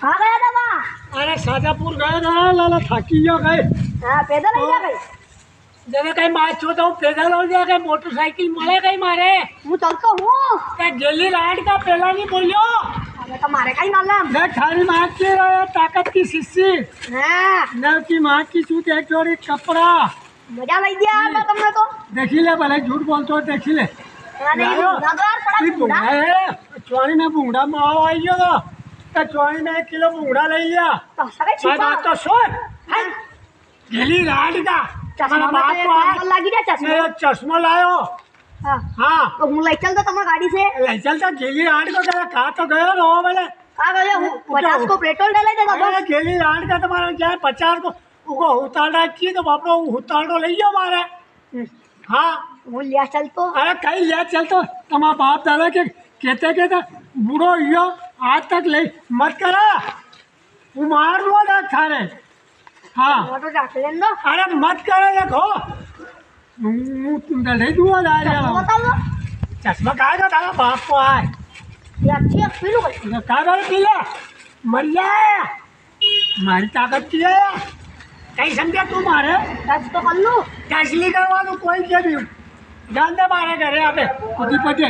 हाँ गया था वहाँ। अरे शाजापुर गया था लाला, थाकी गया गए। हाँ पैदल ही जा गए। जब कहीं मार छोटा हूँ पैदल हो जाए, मोटरसाइकिल मरे कहीं मारे। હું ચાલતો હું क्या गेली राड का पहला नहीं बोलियो। હવે તમારે કઈ માલમ मैं थारी माँ की ताकत की शिष्य હા न की माँ की सूट एक जोड़ी कपड़ा મજા લઈ ગયા તો તમને તો देखी ले भले झूठ बोलते हो देखी ले। અને ઈ નગર પડા બુડા चौड़ी में बूढ़ा माओ आई गयो तो चौड़ी में 1 किलो बूढ़ा ले लिया। તો સગે मैं છીપા बात तो सुन। गेली राड का ચશ્મા बाप માં को आज લાગી ગયા ચશ્મા मैं चश्मा लायो। હા हाँ તો હું લઈ ચાલતો તમારી ગાડી से ले चलता गेली राड को जरा कहा तो गयो रो बोले। हाँ गयो હું 50 को पेट्रोल डाले देगा अरे बस गेली राड का तुम्हारा क्या है 50 को उको उतारा की तो बापरो उतारो ले गयो मारे। हाँ હું લ્યા ચાલતો अरे कहीं ले चल तो तुम्हारा बाप दादा के कहते बूढ़ो यो आज तक ले मत करा वो मार लो ना थारे। हाँ મોટો રાખલે નો अरे मत करे देखो तुम नहीं दुआ जा रहे हो। બતાવો चश्मा कहा था तारा बाप को आए યાર છે પીલું કઈ कहा बार पी ले मर जाए हमारी ताकत की है कहीं समझे तू मारे ટચ તો કલ્લું टैक्सली करवा दो कोई क्या भी जानते मारे करे यहाँ पे खुद ही पटे।